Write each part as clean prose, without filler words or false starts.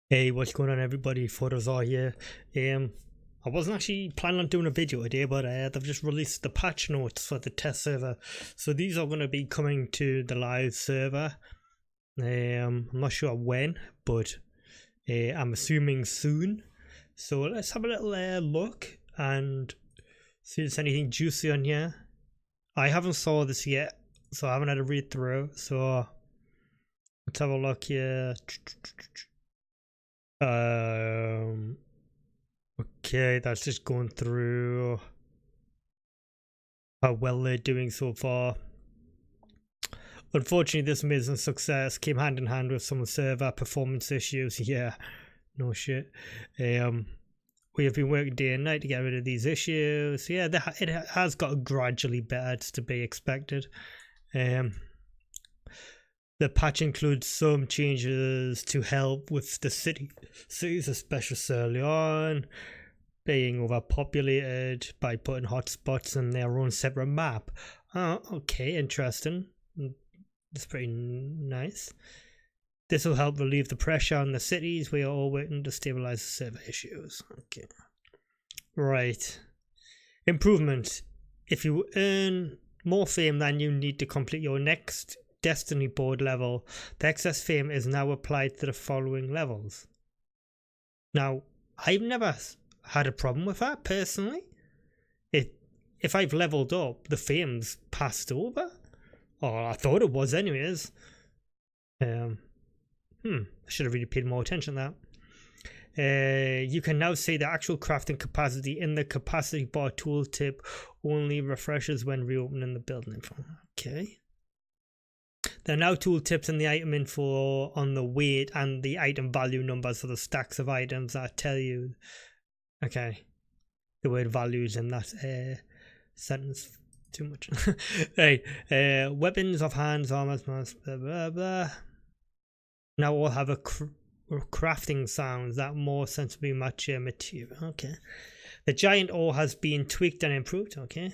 Hey, what's going on, everybody? Photos are here. I wasn't actually planning on doing a video today, but they've just released the patch notes for the test server. So these are going to be coming to the live server. I'm not sure when, but I'm assuming soon. So let's have a little look and see if there's anything juicy on here. I haven't saw this yet, so I haven't had a read through. So let's have a look here. Okay, that's just going through how well they're doing so far. Unfortunately, this amazing success came hand in hand with some server performance issues. Yeah, no shit. We have been working day and night to get rid of these issues. Yeah, it has got gradually better. It's to be expected. The patch includes some changes to help with the cities, especially early on, being overpopulated by putting hotspots in their own separate map. Oh, okay, interesting. That's pretty nice. This will help relieve the pressure on the cities. We are all waiting to stabilize the server issues. Okay. Right. Improvement. If you earn more fame than you need to complete your next Destiny board level, the excess fame is now applied to the following levels. Now, I've never had a problem with that personally. If I've leveled up, the fame's passed over, or I thought it was anyways. I should have really paid more attention to that. You can now see the actual crafting capacity in the capacity bar tooltip. Only refreshes when reopening the building info. Okay. There are now tooltips in the item info on the weight and the item value numbers for the stacks of items that tell you. Okay, the word values in that sentence too much. Hey, weapons of hands, armors, blah blah blah. Now all have a crafting sounds that more sensibly match your material. Okay, the giant ore has been tweaked and improved. Okay.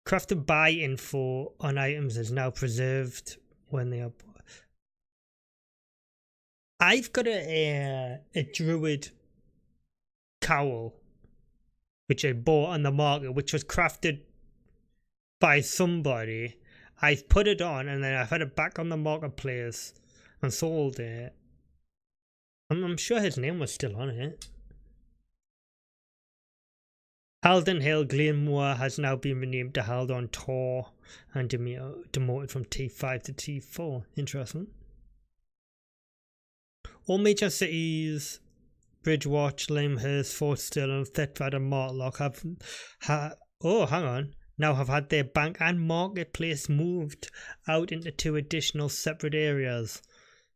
Crafted buy info on items is now preserved when they are bought. I've got a druid cowl which I bought on the market, which was crafted by somebody. I've put it on and then I've had it back on the marketplace and sold it. I'm sure his name was still on it. Halden Hill Glenmore has now been renamed to Haldon Tor and demoted from T5 to T4. Interesting. All major cities, Bridgewatch, Limehurst, Fort Still, and Thetford and Mortlock now have had their bank and marketplace moved out into 2 additional separate areas.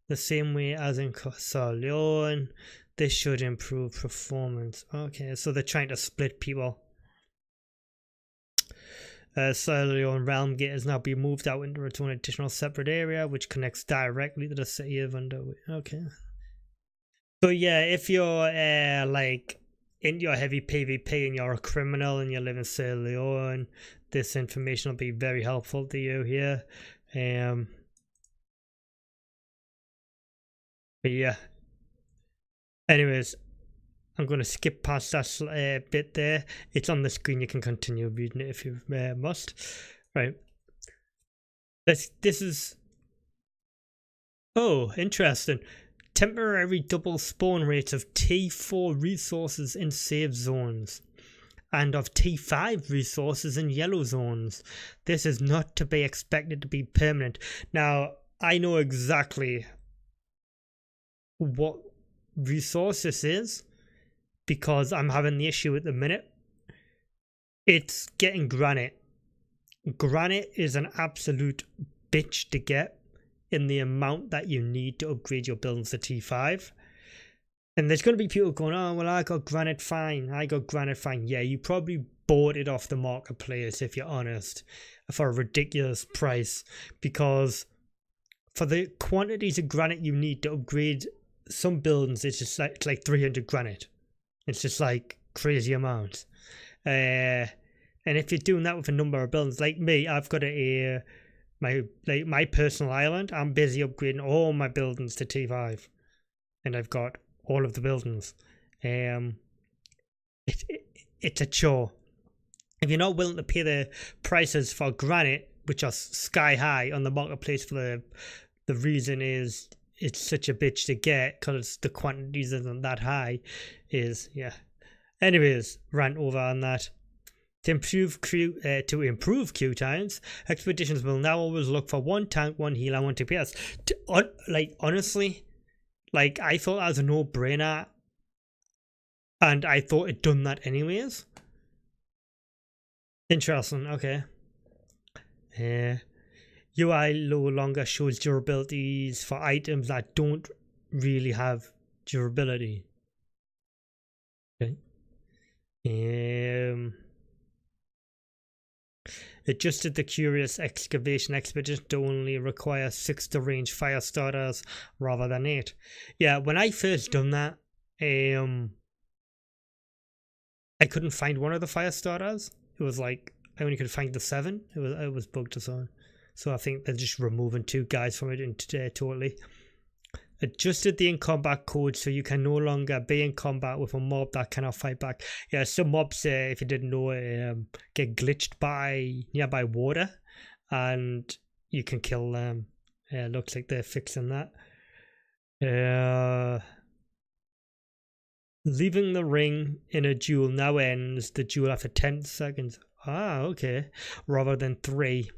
The same way as in Leon. This should improve performance. Okay, so they're trying to split people. Leon Realm Gate has now been moved out into its own additional separate area, which connects directly to the city of Underwood. Okay. So yeah, if you're like into your heavy PvP and you're a criminal and you live in Sierra Leone, this information will be very helpful to you here. But yeah. Anyways, I'm going to skip past that bit there. It's on the screen. You can continue reading it if you must. Right. This is... Oh, interesting. Temporary double spawn rates of T4 resources in safe zones and of T5 resources in yellow zones. This is not to be expected to be permanent. Now, I know exactly what resource this is because I'm having the issue at the minute. It's getting granite. Granite is an absolute bitch to get in the amount that you need to upgrade your buildings to T5. And there's going to be people going, oh, well, I got granite fine. Yeah, you probably bought it off the marketplace, if you're honest, for a ridiculous price, because for the quantities of granite you need to upgrade some buildings, it's just like 300 granite. It's just like crazy amounts. And if you're doing that with a number of buildings, like me, I've got my personal island. I'm busy upgrading all my buildings to T5. and I've got all of the buildings. It's a chore. If you're not willing to pay the prices for granite, which are sky high on the marketplace for the reason is it's such a bitch to get because the quantities isn't that high, is, yeah. Anyways, rant over on that. To improve queue times, expeditions will now always look for 1 tank, 1 heal, and 1 TPS. Like, honestly, like, I thought that was a no-brainer, and I thought it done that anyways. Interesting, okay. UI no longer shows durabilities for items that don't really have durability. Okay. Adjusted the Curious Excavation Expedition to only require 6 to range fire starters rather than 8. Yeah, when I first done that, I couldn't find one of the fire starters. It was like I only could find the 7. It was bugged or something. So I think they're just removing 2 guys from it totally. Adjusted the in combat code so you can no longer be in combat with a mob that cannot fight back. Yeah, some mobs, if you didn't know, get glitched by nearby water, and you can kill them. Looks like they're fixing that. Leaving the ring in a duel now ends the duel after 10 seconds. Ah, okay. Rather than 3.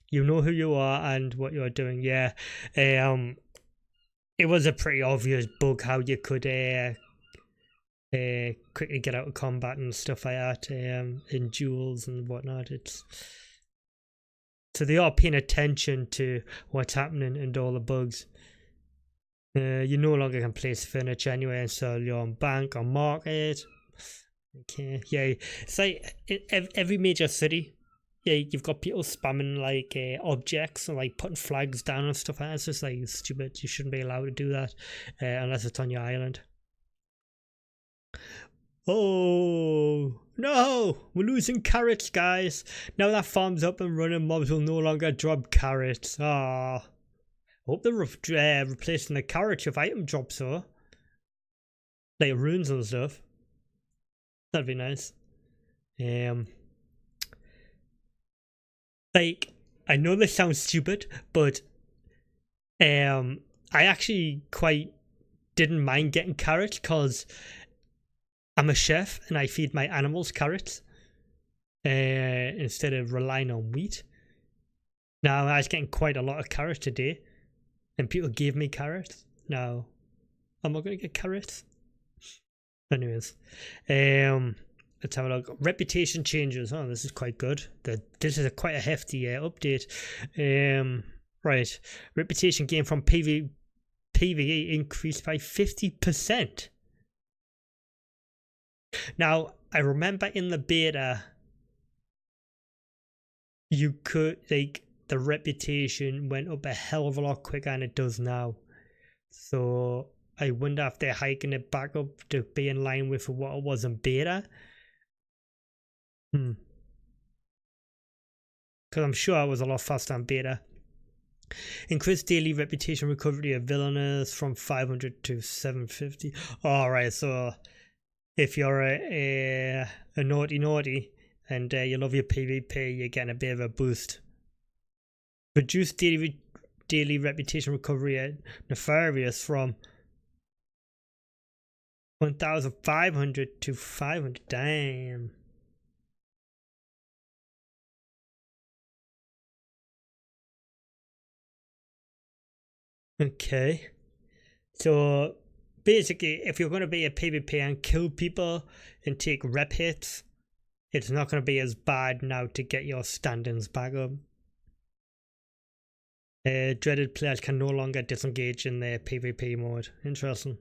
You know who you are and what you're doing. Yeah. It was a pretty obvious bug how you could quickly get out of combat and stuff like that in duels and whatnot. So they are paying attention to what's happening and all the bugs. You no longer can place furniture anywhere and sell your own bank or market. Okay, yeah, it's like in every major city. Yeah, you've got people spamming like objects and like putting flags down and stuff like that. It's just like stupid. You shouldn't be allowed to do that unless it's on your island. Oh no, we're losing carrots, guys. Now that farm's up and running, mobs will no longer drop carrots. Ah, hope they're replacing the carrots with item drops, though, like runes and stuff. That'd be nice. Like, I know this sounds stupid, but I actually quite didn't mind getting carrots because I'm a chef and I feed my animals carrots instead of relying on wheat. Now, I was getting quite a lot of carrots today, and people gave me carrots. Now, I'm not going to get carrots. Anyways, let's have a look. Reputation changes. Oh, this is quite good. This is quite a hefty update. Right. Reputation gain from PvE increased by 50%. Now, I remember in the beta, you could, like, the reputation went up a hell of a lot quicker than it does now. So I wonder if they're hiking it back up to be in line with what it was in beta. Because I'm sure it was a lot faster in beta. Increase daily reputation recovery of villainous from 500 to 750. Alright, so if you're a naughty and you love your PvP, you're getting a bit of a boost. Reduce daily reputation recovery at Nefarious from 1,500 to 500. Damn. Okay. So basically, if you're going to be a PvP and kill people and take rep hits, it's not going to be as bad now to get your standings back up. Dreaded players can no longer disengage in their PvP mode. Interesting.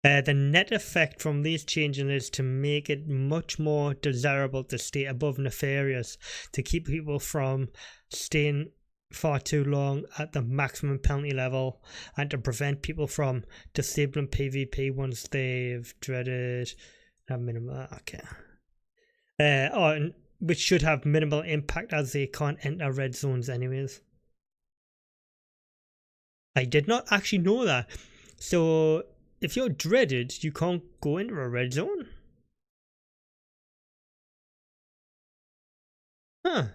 The net effect from these changes is to make it much more desirable to stay above Nefarious, to keep people from staying far too long at the maximum penalty level, and to prevent people from disabling PvP once they've dreaded that minimum. Okay. And which should have minimal impact as they can't enter red zones anyways. I did not actually know that. So if you're dreaded, you can't go into a red zone? Huh.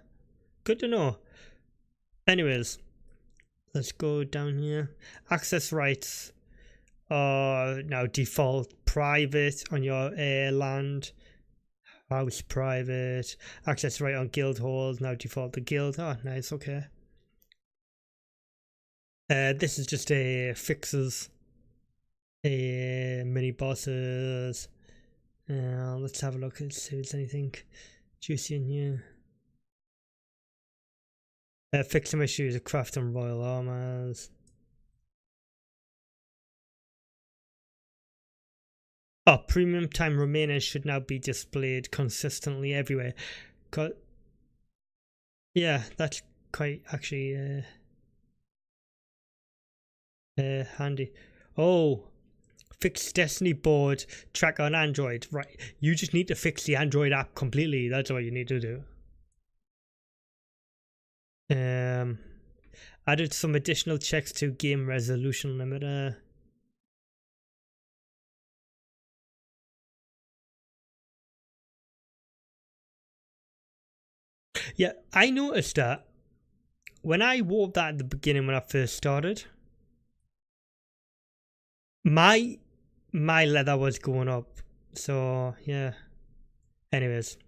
Good to know. Anyways, let's go down here. Access rights are now default private on your land. House private. Access right on guild halls now default to guild. Oh, nice. Okay. This is just a fixes, mini bosses. Let's have a look and see if there's anything juicy in here. Fix some issues of crafting royal armors. Oh, premium time remainers should now be displayed consistently everywhere. Yeah, that's quite actually handy. Oh, fix Destiny board track on Android. Right, you just need to fix the Android app completely. That's all you need to do. Added some additional checks to game resolution limiter. Yeah, I noticed that when I wore that at the beginning when I first started, my leather was going up. So yeah. Anyways,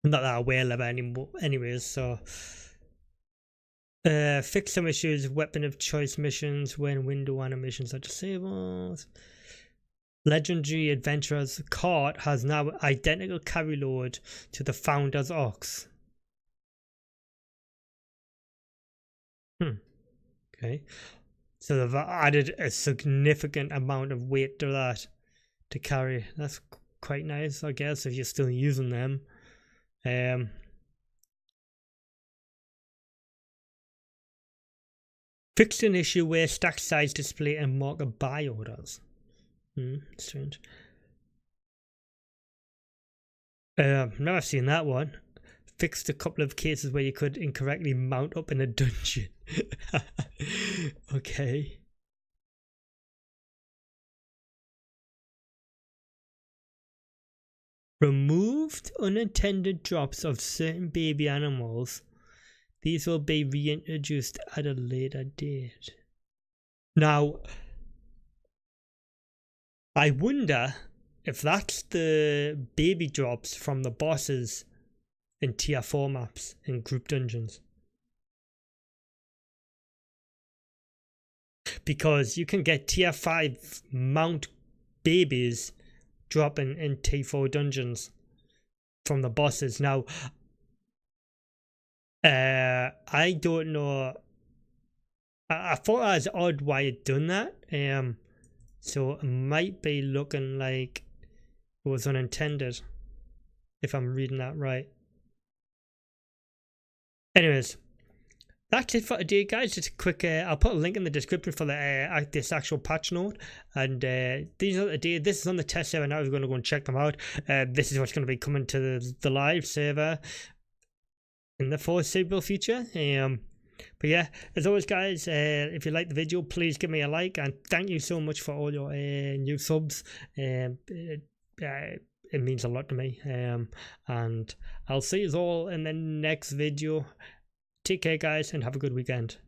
not that I wear leather anymore. Anyways, so fix some issues. Weapon of choice missions when window animations are disabled. Legendary Adventurer's cart has now identical carry load to the Founder's Ox. Okay. So they've added a significant amount of weight to that to carry. That's quite nice, I guess, if you're still using them. Fixed an issue where stack size display and marker buy orders. Strange. Never seen that one. Fixed a couple of cases where you could incorrectly mount up in a dungeon. Okay. Removed unintended drops of certain baby animals. These will be reintroduced at a later date. Now, I wonder if that's the baby drops from the bosses in tier 4 maps in group dungeons. Because you can get tier 5 mount babies dropping in tier 4 dungeons from the bosses. Now, I don't know. I thought it was odd why it done that. So it might be looking like it was unintended, if I'm reading that right. Anyways, that's it for today, guys. Just a quick, I'll put a link in the description for the this actual patch note. And these are the this is on the test server now. We're going to go and check them out. This is what's going to be coming to the live server in the foreseeable future. But yeah, as always, guys, if you like the video, please give me a like, and thank you so much for all your new subs. It means a lot to me. And I'll see you all in the next video. Take care, guys, and have a good weekend.